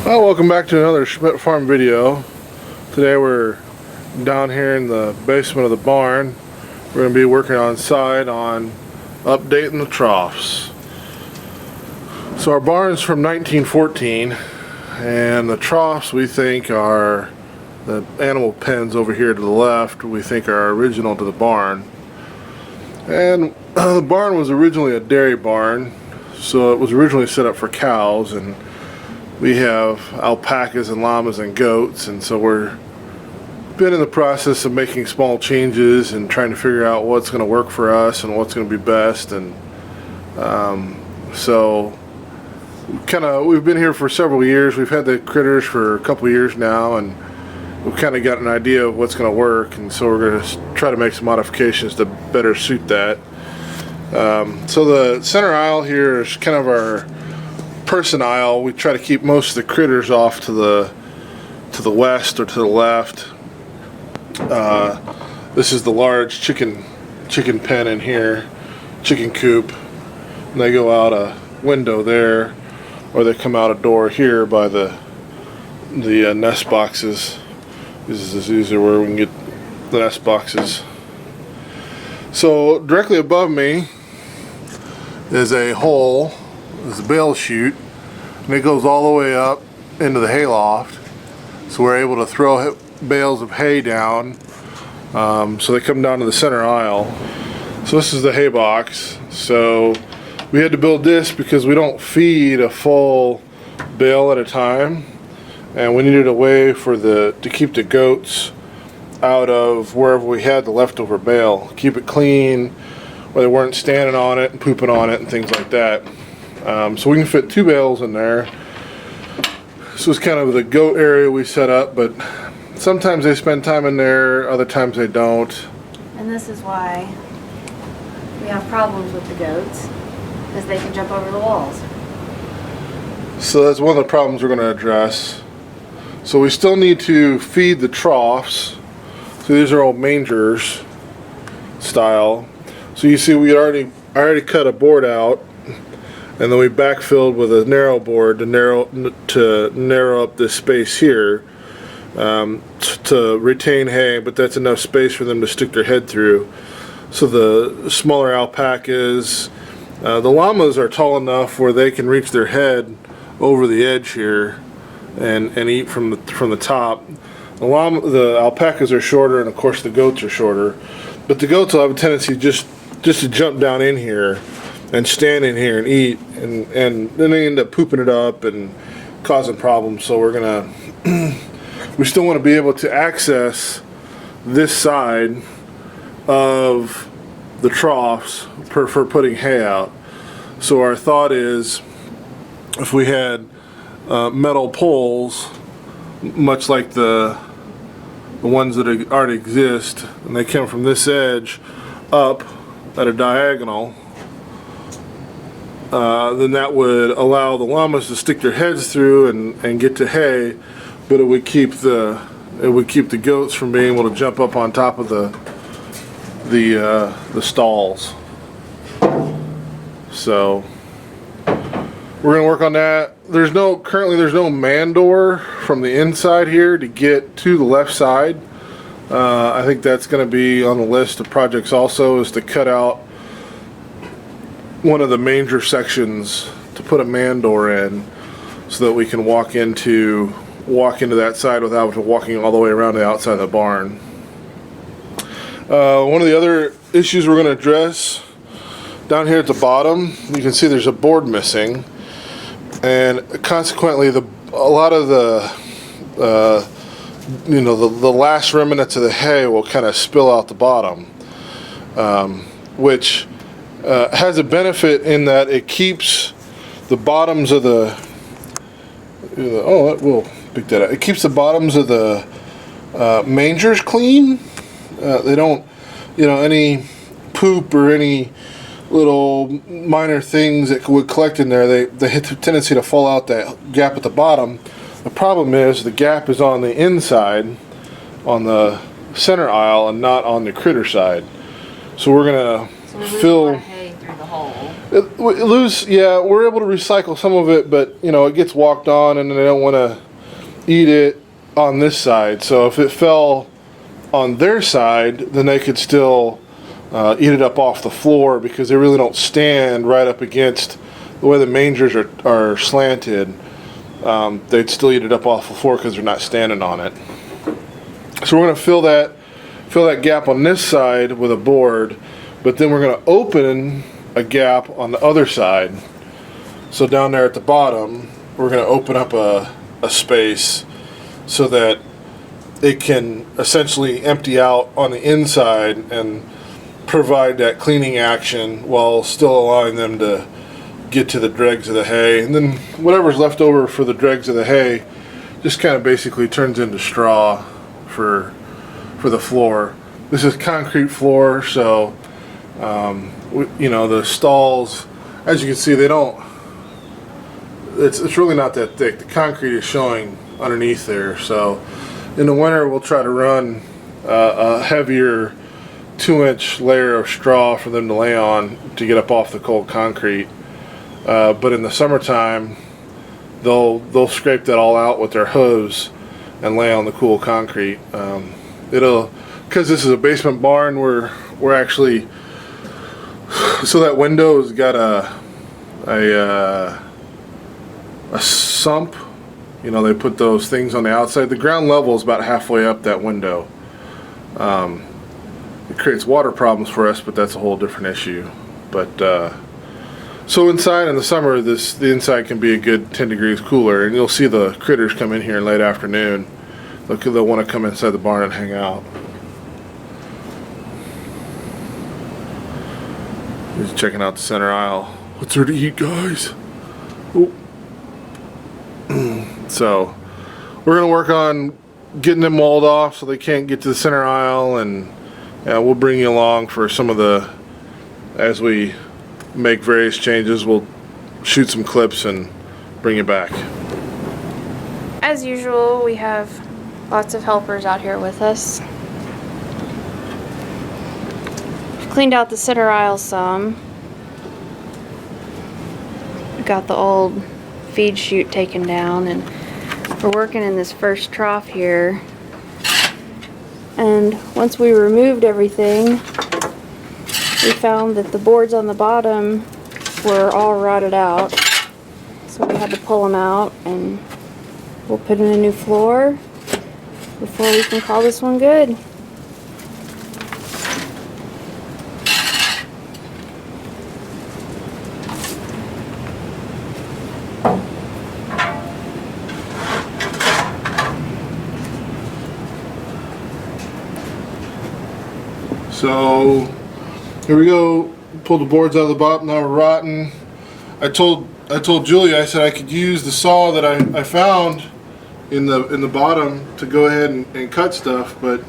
Well, welcome back to another Schmidt Farm video. Today we're down here in the basement of the barn. We're going to be working on updating the troughs. So our barn's from 1914, and the troughs we think are the animal pens over here to the left. We think are original to the barn. And the barn was originally a dairy barn, so it was originally set up for cows, and we have alpacas and llamas and goats, and so we're been in the process of making small changes and trying to figure out what's going to work for us and what's going to be best. And so we've been here for several years. We've had the critters for a couple of years now, and we've kind of got an idea of what's going to work, and so we're going to try to make some modifications to better suit that. So the center aisle here is kind of our person aisle. We try to keep most of the critters off to the west or to the left. This is the large chicken pen in here, chicken coop, and they go out a window there, or they come out a door here by the nest boxes. These are where we can get the nest boxes. So directly above me is a hole. There's a bale chute, and it goes all the way up into the hayloft. So we're able to throw bales of hay down. So they come down to the center aisle. So this is the hay box. So we had to build this because we don't feed a full bale at a time, and we needed a way to keep the goats out of wherever we had the leftover bale. Keep it clean, where they weren't standing on it and pooping on it and things like that. So we can fit 2 bales in there. This was kind of the goat area we set up, but sometimes they spend time in there, other times they don't. And this is why we have problems with the goats, because they can jump over the walls. So that's one of the problems we're going to address. So we still need to feed the troughs. So these are all mangers style. So you see I already cut a board out, and then we backfilled with a narrow board to narrow up this space here to retain hay, but that's enough space for them to stick their head through. So the smaller alpacas, the llamas are tall enough where they can reach their head over the edge here and eat from the top. The alpacas are shorter, and of course the goats are shorter, but the goats will have a tendency just to jump down in here and stand in here and eat, and then they end up pooping it up and causing problems. So we're gonna we still want to be able to access this side of the troughs for putting hay out. So our thought is, if we had metal poles, much like the ones that already exist, and they come from this edge up at a diagonal, then that would allow the llamas to stick their heads through and get to hay, but it would keep the goats from being able to jump up on top of the stalls. So we're gonna work on that. Currently there's no man door from the inside here to get to the left side. I think that's going to be on the list of projects also, is to cut out one of the manger sections to put a man door in, so that we can walk into that side without walking all the way around the outside of the barn. One of the other issues we're going to address down here at the bottom, you can see there's a board missing, and consequently a lot of the last remnants of the hay will kind of spill out the bottom, which has a benefit in that it keeps the bottoms of it keeps the bottoms of the mangers clean. They don't, any poop or any little minor things that would collect in there, they have a tendency to fall out that gap at the bottom. The problem is the gap is on the inside, on the center aisle, and not on the critter side. So we're gonna fill hay through the hole. Yeah, we're able to recycle some of it, but you know, it gets walked on and they don't want to eat it on this side. So if it fell on their side, then they could still eat it up off the floor because they really don't stand right up against the way the mangers are slanted. They'd still eat it up off the floor because they're not standing on it. So we're going to fill that gap on this side with a board, but then we're going to open a gap on the other side. So down there at the bottom, we're going to open up a space so that it can essentially empty out on the inside and provide that cleaning action while still allowing them to get to the dregs of the hay. And then whatever's left over for the dregs of the hay just kind of basically turns into straw for the floor. This is concrete floor, so you know, the stalls, as you can see, they don't, it's really not that thick. The concrete is showing underneath there, so in the winter we'll try to run a heavier 2-inch layer of straw for them to lay on to get up off the cold concrete, but in the summertime they'll scrape that all out with their hooves and lay on the cool concrete. Because this is a basement barn, we're actually, so that window's got a sump. You know, they put those things on the outside. The ground level is about halfway up that window. It creates water problems for us, but that's a whole different issue. But so inside in the summer, the inside can be a good 10 degrees cooler, and you'll see the critters come in here in late afternoon. They'll want to come inside the barn and hang out. He's checking out the center aisle. What's there to eat, guys? Oh. So we're going to work on getting them walled off so they can't get to the center aisle, and we'll bring you along for some of the, as we make various changes, we'll shoot some clips and bring you back. As usual, we have lots of helpers out here with us. Cleaned out the center aisle some. We got the old feed chute taken down, and we're working in this first trough here. And once we removed everything, we found that the boards on the bottom were all rotted out. So we had to pull them out, and we'll put in a new floor before we can call this one good. So here we go. Pulled the boards out of the bottom. Now we're rotten. I told Julia, I said I could use the saw that I found in the bottom to go ahead and cut stuff, but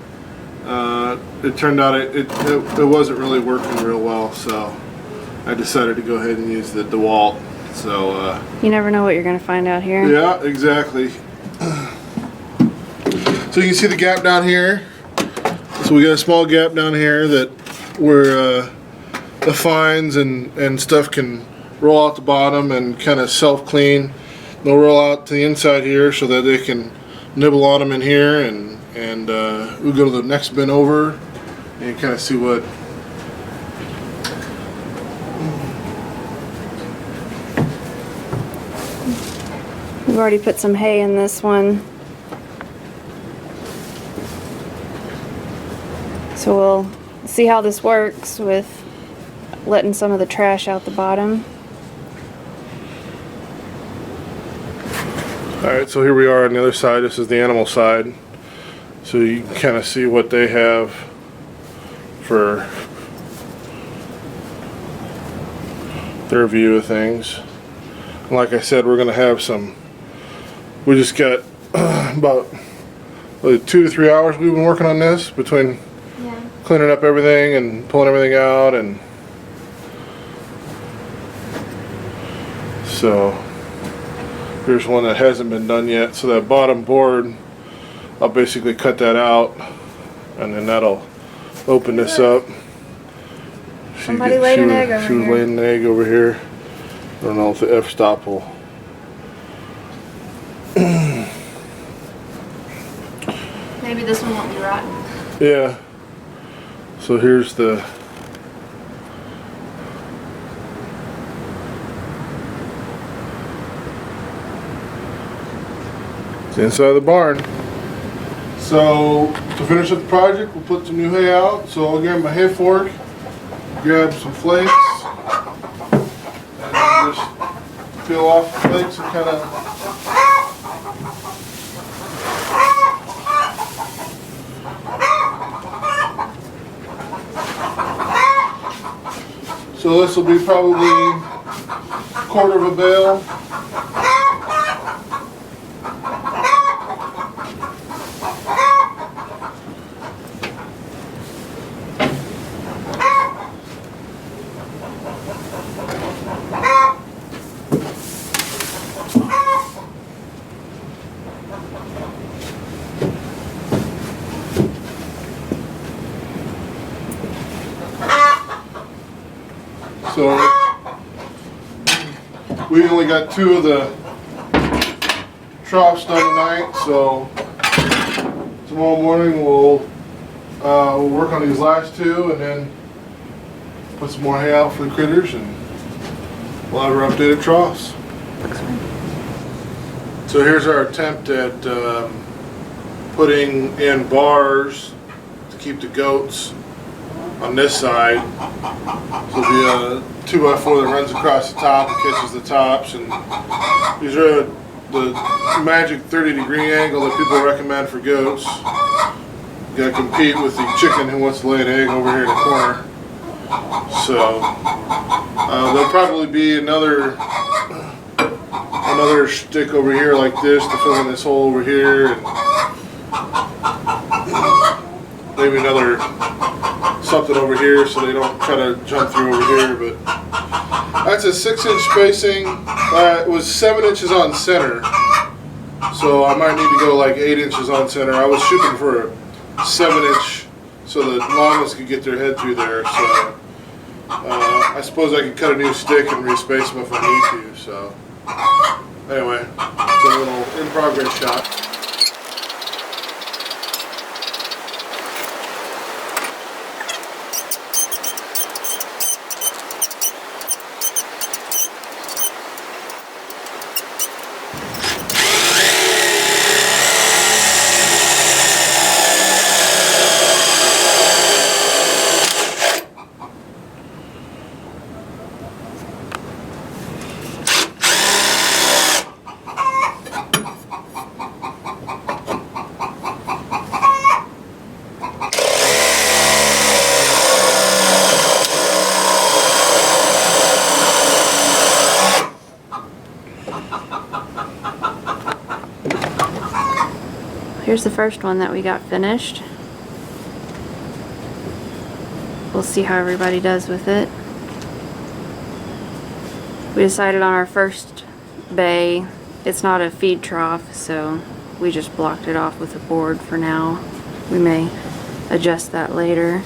it turned out it wasn't really working real well. So I decided to go ahead and use the DeWalt. So you never know what you're gonna find out here. yeah, exactly. So you can see the gap down here. So we got a small gap down here that where the fines and stuff can roll out the bottom and kind of self-clean. They'll roll out to the inside here so that they can nibble on them in here, and we'll go to the next bin over and kind of see what. We've already put some hay in this one. So we'll see how this works with letting some of the trash out the bottom. Alright, so here we are on the other side. This is the animal side. So you can kind of see what they have for their view of things. And like I said, we're going to have some, we just got about 2 to 3 hours we've been working on this, between cleaning up everything and pulling everything out, and so here's one that hasn't been done yet. So that bottom board, I'll basically cut that out, and then that'll open this up, Somebody laid an egg over She was here. laying an egg over here. I don't know if the f-stop will. Maybe this one won't be rotten. Yeah. So here's the. It's inside the barn. So to finish up the project, we'll put some new hay out. So I'll grab my hay fork, grab some flakes, and just peel off the flakes and kind of. So this will be probably a quarter of a bale. So we only got 2 of the troughs done tonight, so tomorrow morning we'll work on these last 2 and then put some more hay out for the critters, and we'll have our updated troughs. So here's our attempt at putting in bars to keep the goats on this side. So it'll be a 2x4 that runs across the top and catches the tops, and these are the magic 30-degree angle that people recommend for goats. You gotta compete with the chicken who wants to lay an egg over here in the corner. So there'll probably be another stick over here like this to fill in this hole over here, and maybe another something over here so they don't try to jump through over here. But that's a 6-inch spacing. It was 7 inches on center, so I might need to go like 8 inches on center. I was shooting for a 7-inch so the llamas could get their head through there. So I suppose I could cut a new stick and respace them if I need to. So anyway, it's a little in progress shot. Here's the first one that we got finished. We'll see how everybody does with it. We decided on our first bay, it's not a feed trough, so we just blocked it off with a board for now. We may adjust that later.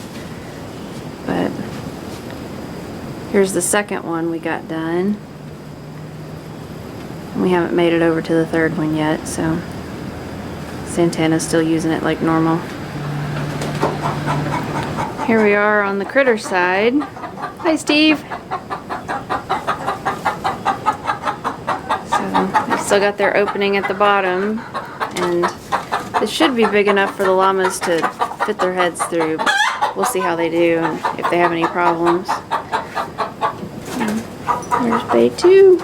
But here's the second one we got done. We haven't made it over to the third one yet, so Santana's still using it like normal. Here we are on the critter side. Hi, Steve. So they've still got their opening at the bottom, and this should be big enough for the llamas to fit their heads through. But we'll see how they do and if they have any problems. And there's bay 2.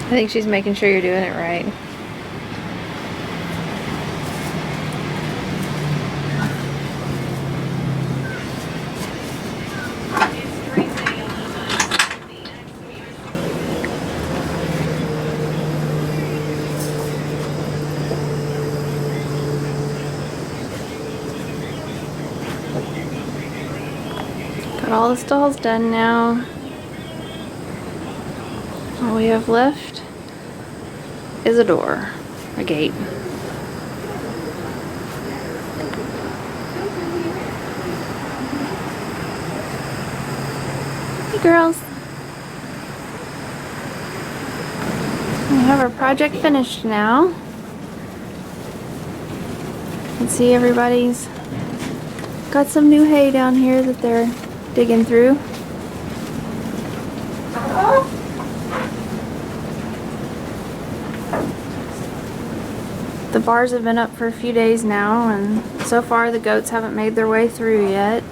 I think she's making sure you're doing it right. Got all the stalls done now. All we have left is a door, a gate. Hey girls. We have our project finished now. You can see everybody's got some new hay down here that they're digging through. The bars have been up for a few days now, and so far the goats haven't made their way through yet.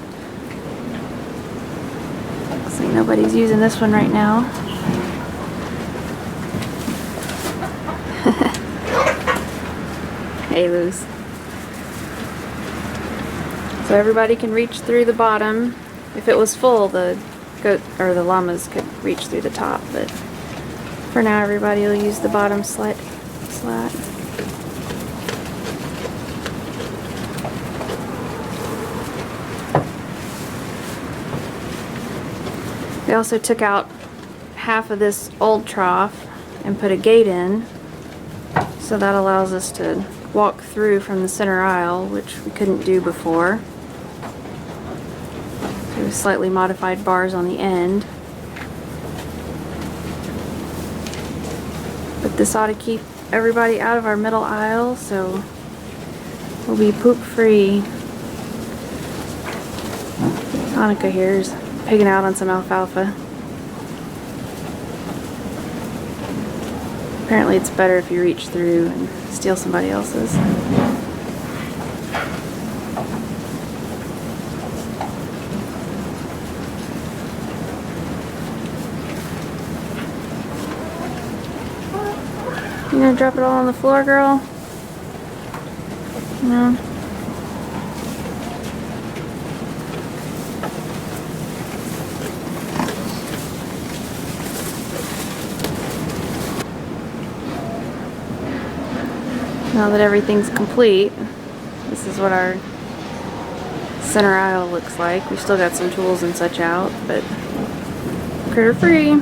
Looks like nobody's using this one right now. Hey, Luz. So everybody can reach through the bottom. If it was full, the goat or the llamas could reach through the top, but for now everybody will use the bottom slat. We also took out half of this old trough and put a gate in, so that allows us to walk through from the center aisle, which we couldn't do before. There was slightly modified bars on the end. But this ought to keep everybody out of our middle aisle, so we'll be poop free. Hanukkah here's pigging out on some alfalfa. Apparently it's better if you reach through and steal somebody else's. You gonna drop it all on the floor, girl? No. Now that everything's complete, this is what our center aisle looks like. We still got some tools and such out, but critter free.